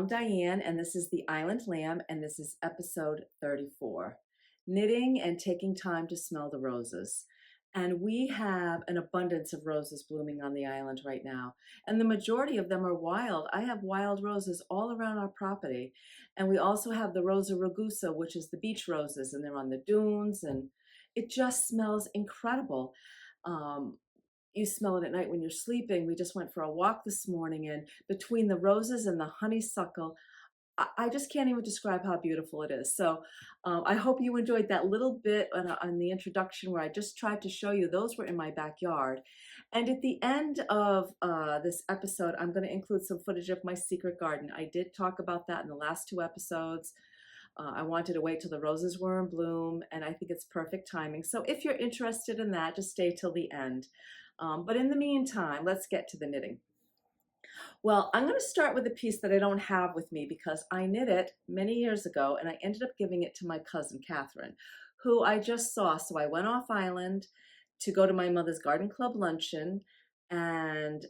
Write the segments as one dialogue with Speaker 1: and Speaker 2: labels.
Speaker 1: I'm Diane, and this is the Island Lamb, and this is episode 34, Knitting and Taking Time to Smell the Roses. And we have an abundance of roses blooming on the island right now, and the majority of them are wild. I have wild roses all around our property, and we also have the Rosa Ragusa, which is the beach roses, and they're on the dunes, and it just smells incredible. Um, you smell it at night when you're sleeping. We just went for a walk this morning, and between the roses and the honeysuckle, I just can't even describe how beautiful it is. So I hope you enjoyed that little bit on the introduction where I just tried to show you those were in my backyard. And at the end of this episode, I'm going to include some footage of my secret garden. I did talk about that in the last two episodes. I wanted to wait till the roses were in bloom, and I think it's perfect timing. So if you're interested in that, just stay till the end. But in the meantime, let's get to the knitting. Well, I'm going to start with a piece that I don't have with me because I knit it many years ago, and I ended up giving it to my cousin Catherine, who I just saw. So I went off island to go to my mother's garden club luncheon, and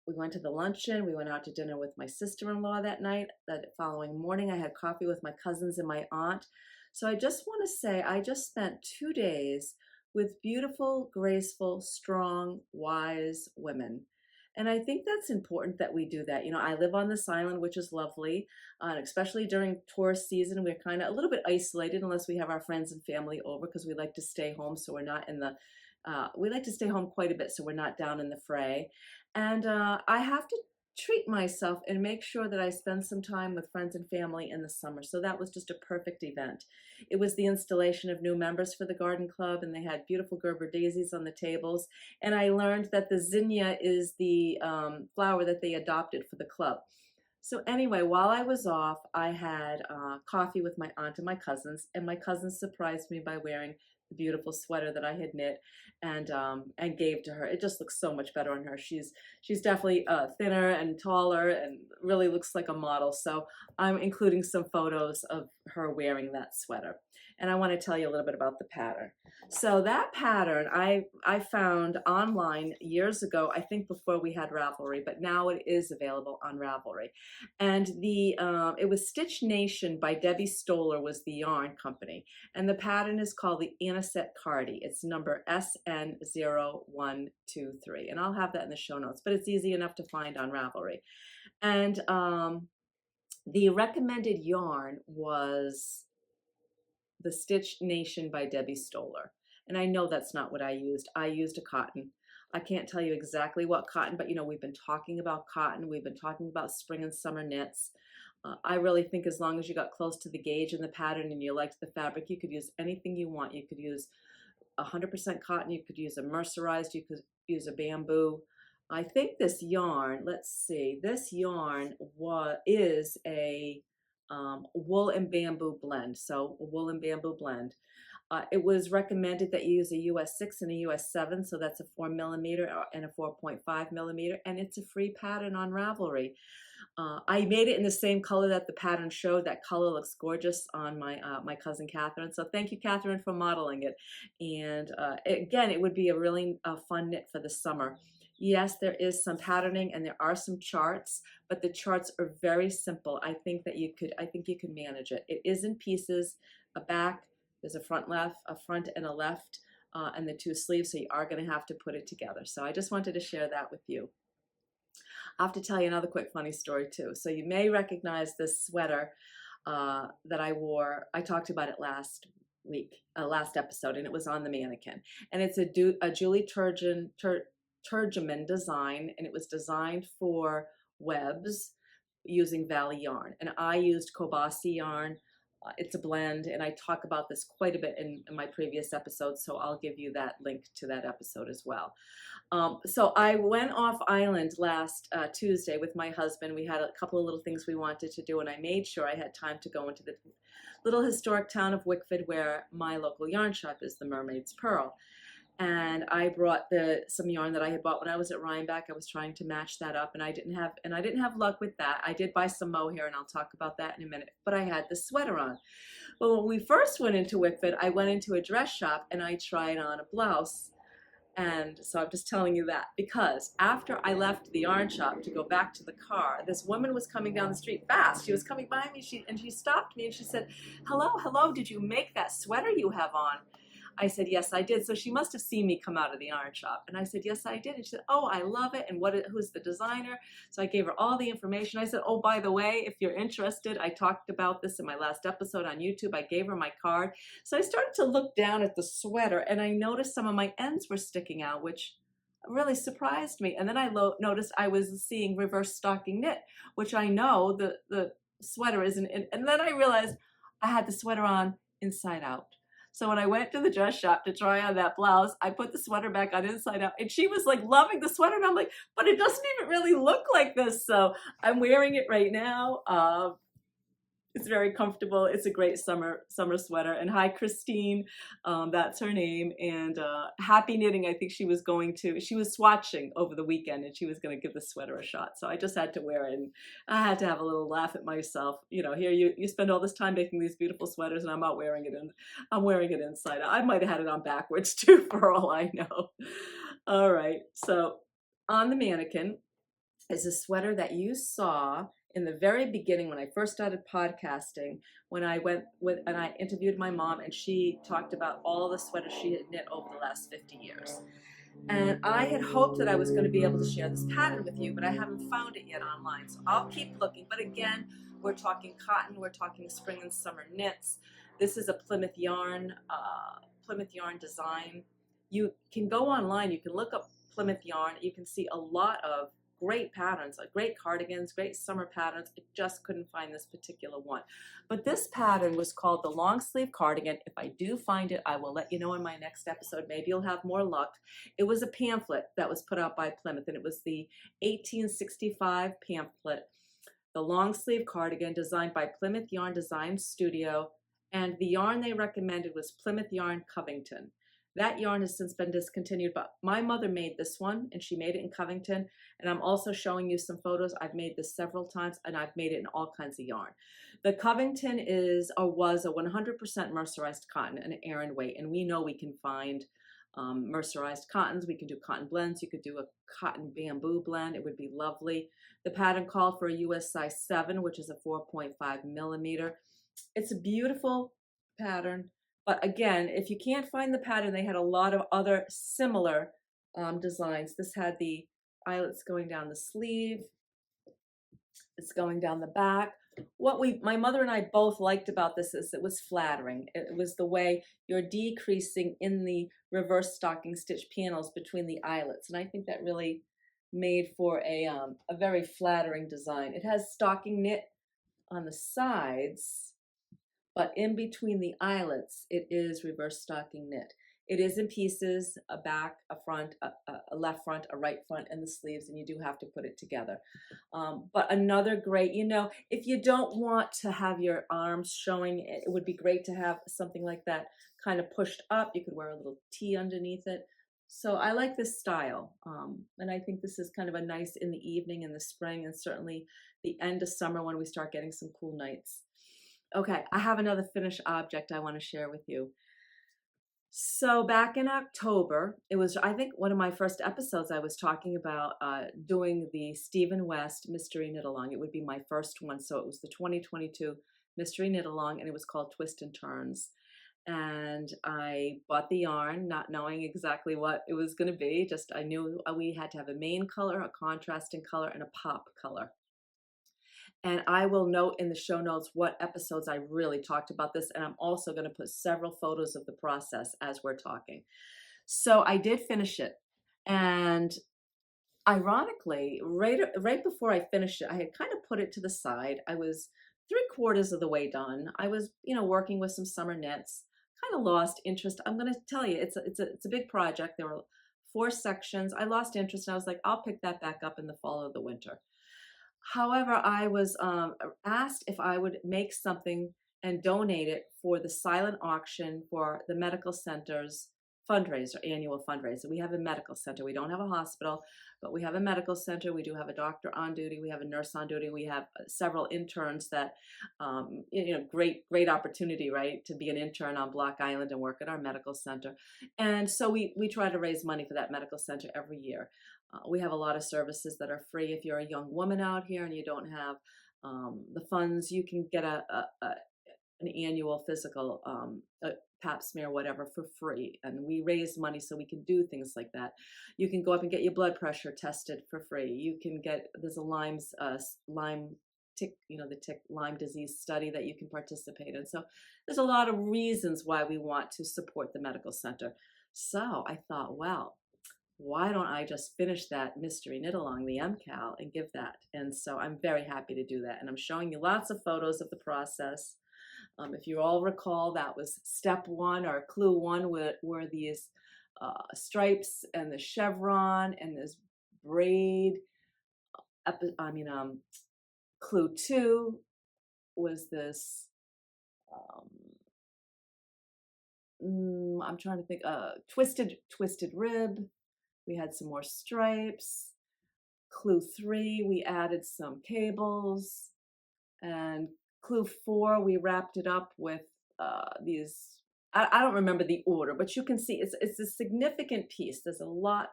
Speaker 1: we went to the luncheon. We went out to dinner with my sister-in-law that night. That following morning, I had coffee with my cousins and my aunt. So I just want to say I just spent 2 days with beautiful, graceful, strong, wise women. And I think that's important that we do that. You know, I live on this island, which is lovely, and especially during tourist season, we're kind of a little bit isolated unless we have our friends and family over, because we like to stay home, so we're not in the, we like to stay home quite a bit, so we're not down in the fray. And I have to treat myself and make sure that I spend some time with friends and family in the summer. So that was just a perfect event. It was the installation of new members for the garden club, and they had beautiful Gerber daisies on the tables. And I learned that the zinnia is the flower that they adopted for the club. So anyway, while I was off, I had coffee with my aunt and my cousins surprised me by wearing the beautiful sweater that I had knit and gave to her. It just looks so much better on her. She's definitely thinner and taller and really looks like a model. So I'm including some photos of her wearing that sweater. And I want to tell you a little bit about the pattern. So that pattern I found online years ago, I think before we had Ravelry, but now it is available on Ravelry. And it was Stitch Nation by Debbie Stoller was the yarn company. And the pattern is called the Anisette Cardi. It's number SN0123. And I'll have that in the show notes, but it's easy enough to find on Ravelry. And the recommended yarn was the Stitch Nation by Debbie Stoller. And I know that's not what I used. I used a cotton. I can't tell you exactly what cotton, but you know, we've been talking about cotton. We've been talking about spring and summer knits. I really think as long as you got close to the gauge in the pattern and you liked the fabric, you could use anything you want. You could use 100% cotton. You could use a mercerized. You could use a bamboo. I think this yarn, let's see, this yarn is a wool and bamboo blend. So a wool and bamboo blend. It was recommended that you use a US 6 and a US 7, so that's a 4mm and a 4.5mm, and it's a free pattern on Ravelry. I made it in the same color that the pattern showed. That color looks gorgeous on my cousin Catherine. So thank you, Catherine, for modeling it. And again, it would be a really fun knit for the summer. Yes, there is some patterning and there are some charts, but the charts are very simple. I think you could manage it. It is in pieces, a back, there's a front and a left, and the 2 sleeves, so you are going to have to put it together. So I just wanted to share that with you. I have to tell you another quick funny story too. So you may recognize this sweater that I wore. I talked about it last episode, and it was on the mannequin. And it's a Julie Turgeman design, and it was designed for webs using Valley Yarn. And I used CoBaSi yarn. It's a blend, and I talk about this quite a bit in my previous episodes, so I'll give you that link to that episode as well. So I went off island last Tuesday with my husband. We had a couple of little things we wanted to do, and I made sure I had time to go into the little historic town of Wickford where my local yarn shop is, the Mermaid's Pearl. And I brought some yarn that I had bought when I was at Rhinebeck. I was trying to match that up, and I didn't have luck with that. I did buy some mohair, and I'll talk about that in a minute. But I had the sweater on. Well, when we first went into Wickford, I went into a dress shop and I tried on a blouse And so I'm just telling you that because after I left the yarn shop to go back to the car, this woman was coming down the street fast. She was coming by me, and she stopped me and she said, "Hello, hello, did you make that sweater you have on?" I said, "Yes, I did." So she must have seen me come out of the yarn shop. And I said, "Yes, I did." And she said, "Oh, I love it. And who's the designer?" So I gave her all the information. I said, "Oh, by the way, if you're interested, I talked about this in my last episode on YouTube. I gave her my card." So I started to look down at the sweater and I noticed some of my ends were sticking out, which really surprised me. And then I noticed I was seeing reverse stocking knit, which I know the sweater isn't. And then I realized I had the sweater on inside out. So when I went to the dress shop to try on that blouse, I put the sweater back on inside out and she was like loving the sweater. And I'm like, but it doesn't even really look like this. So I'm wearing it right now. It's very comfortable. It's a great summer sweater. And hi, Christine, that's her name. And Happy Knitting, I think she was swatching over the weekend and she was going to give the sweater a shot. So I just had to wear it and I had to have a little laugh at myself. You know, here you spend all this time making these beautiful sweaters and I'm out wearing it, and I'm wearing it inside out. I might have had it on backwards too, for all I know. All right, so on the mannequin is a sweater that you saw in the very beginning when I first started podcasting, when I went with and I interviewed my mom and she talked about all the sweaters she had knit over the last 50 years. And I had hoped that I was going to be able to share this pattern with you, but I haven't found it yet online. So I'll keep looking. But again, we're talking cotton, we're talking spring and summer knits. This is a Plymouth Yarn design. You can go online, you can look up Plymouth Yarn, you can see a lot of great patterns, like great cardigans, great summer patterns. I just couldn't find this particular one. But this pattern was called the long sleeve cardigan. If I do find it, I will let you know in my next episode. Maybe you'll have more luck. It was a pamphlet that was put out by Plymouth, and it was the 1865 pamphlet, the long sleeve cardigan, designed by Plymouth Yarn Design Studio. And the yarn they recommended was Plymouth Yarn Covington. That yarn has since been discontinued, but my mother made this one and she made it in Covington. And I'm also showing you some photos. I've made this several times and I've made it in all kinds of yarn. The Covington was a 100% mercerized cotton, an Aran weight. And we know we can find mercerized cottons. We can do cotton blends. You could do a cotton bamboo blend. It would be lovely. The pattern called for a US size 7, which is a 4.5 millimeter. It's a beautiful pattern. But again, if you can't find the pattern, they had a lot of other similar designs. This had the eyelets going down the sleeve. It's going down the back. My mother and I both liked about this is it was flattering. It was the way you're decreasing in the reverse stocking stitch panels between the eyelets. And I think that really made for a very flattering design. It has stocking knit on the sides, but in between the eyelets, it is reverse stocking knit. It is in pieces, a back, a front, a left front, a right front, and the sleeves, and you do have to put it together. But another great, if you don't want to have your arms showing, it would be great to have something like that kind of pushed up. You could wear a little tee underneath it. So I like this style, and I think this is kind of a nice in the evening in the spring, and certainly the end of summer when we start getting some cool nights. Okay, I have another finished object I want to share with you. So back in October, it was, I think, one of my first episodes I was talking about doing the Stephen West Mystery Knit Along. It would be my first one, so it was the 2022 Mystery Knit Along, and it was called Twist and Turns. And I bought the yarn, not knowing exactly what it was going to be. Just I knew we had to have a main color, a contrasting color, and a pop color. And I will note in the show notes what episodes I really talked about this. And I'm also going to put several photos of the process as we're talking. So I did finish it. And ironically, right before I finished it, I had kind of put it to the side. I was 3/4 of the way done. I was, working with some summer knits, kind of lost interest. I'm going to tell you, it's a big project. There were 4 sections. I lost interest and I was like, I'll pick that back up in the fall or the winter. However, I was asked if I would make something and donate it for the silent auction for the medical center's fundraiser, annual fundraiser. We have a medical center. We don't have a hospital, but we have a medical center. We do have a doctor on duty. We have a nurse on duty. We have several interns that, great opportunity, right, to be an intern on Block Island and work at our medical center. And so we try to raise money for that medical center every year. We have a lot of services that are free. If you're a young woman out here and you don't have the funds, you can get an annual physical, a pap smear, whatever, for free. And we raise money so we can do things like that. You can go up and get your blood pressure tested for free. You can get, there's a Lyme tick, Lyme disease study that you can participate in. So there's a lot of reasons why we want to support the medical center. So I thought, well, why don't I just finish that mystery knit along, the MCAL, and give that? And so I'm very happy to do that. And I'm showing you lots of photos of the process. If you all recall, that was step one, or clue one, were these stripes and the chevron and this braid. Clue two was this, I'm trying to think, twisted rib. We had some more stripes. Clue three, we added some cables. And clue four, we wrapped it up with these, I don't remember the order, but you can see it's a significant piece. There's a lot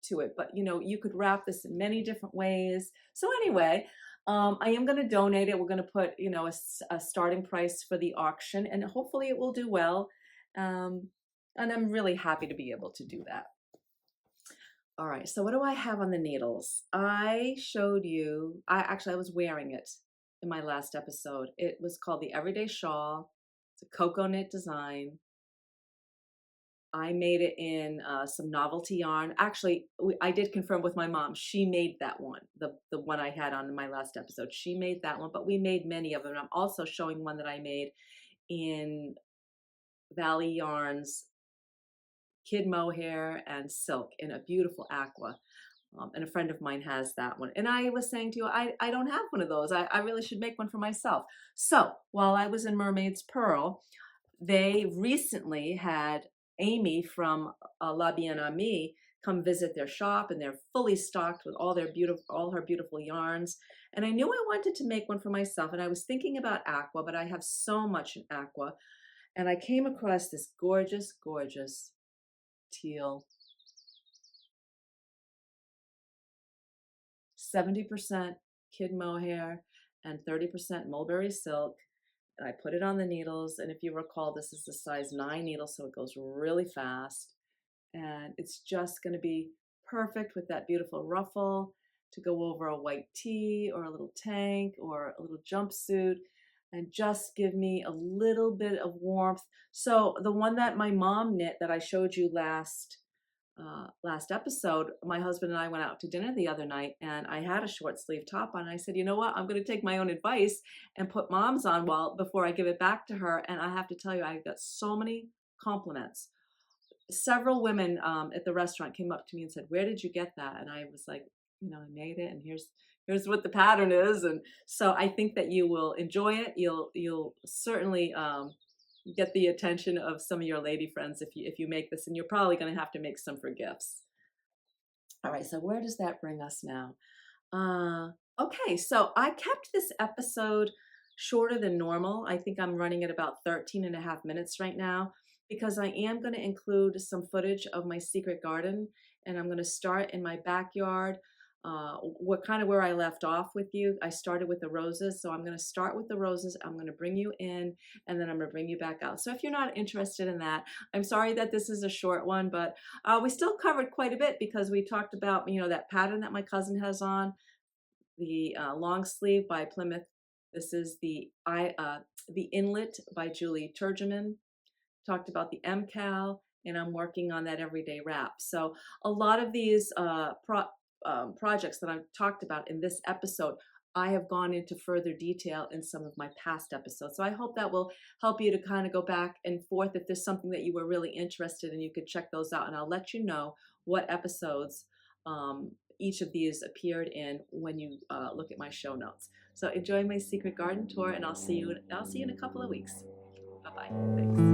Speaker 1: to it, but you could wrap this in many different ways. So anyway, I am going to donate it. We're going to put, a starting price for the auction, and hopefully it will do well. And I'm really happy to be able to do that. All right, so what do I have on the needles? I showed you, I was wearing it in my last episode. It was called the Everyday Shawl. It's a Coco knit design. I made it in some novelty yarn. Actually, I did confirm with my mom. She made that one, the one I had on my last episode. She made that one, but we made many of them. I'm also showing one that I made in Valley Yarns Kid Mohair and silk in a beautiful aqua. And a friend of mine has that one. And I was saying to you, I don't have one of those. I really should make one for myself. So while I was in Mermaid's Pearl, they recently had Amiee from La Bien Amiee come visit their shop, and they're fully stocked with all her beautiful yarns. And I knew I wanted to make one for myself, and I was thinking about aqua, but I have so much in aqua. And I came across this gorgeous, gorgeous teal, 70% kid mohair and 30% mulberry silk. And I put it on the needles, and if you recall, this is a size 9 needle, so it goes really fast. And it's just going to be perfect with that beautiful ruffle to go over a white tee or a little tank or a little jumpsuit, and just give me a little bit of warmth. So the one that my mom knit that I showed you last episode, my husband and I went out to dinner the other night, and I had a short sleeve top on. I said, you know what, I'm going to take my own advice and put mom's on before I give it back to her. And I have to tell you, I got so many compliments. Several women at the restaurant came up to me and said, where did you get that? And I was like, I made it, and here's what the pattern is. And so I think that you will enjoy it. You'll certainly get the attention of some of your lady friends if you make this, and you're probably going to have to make some for gifts. All right, so where does that bring us now? Okay, so I kept this episode shorter than normal. I think I'm running at about 13.5 minutes right now, because I am going to include some footage of my secret garden, and I'm going to start in my backyard. Where I left off with you. I started with the roses, so I'm going to start with the roses. I'm going to bring you in, and then I'm going to bring you back out. So if you're not interested in that, I'm sorry that this is a short one, but we still covered quite a bit, because we talked about that pattern that my cousin has on, the long sleeve by Plymouth. This is the Inlet by Julie Turgeman. Talked about the MCAL, and I'm working on that everyday wrap. So a lot of these projects that I've talked about in this episode, I have gone into further detail in some of my past episodes. So I hope that will help you to kind of go back and forth. If there's something that you were really interested in, you could check those out, and I'll let you know what episodes each of these appeared in when you look at my show notes. So enjoy my secret garden tour, and I'll see you in a couple of weeks. Bye-bye. Thanks.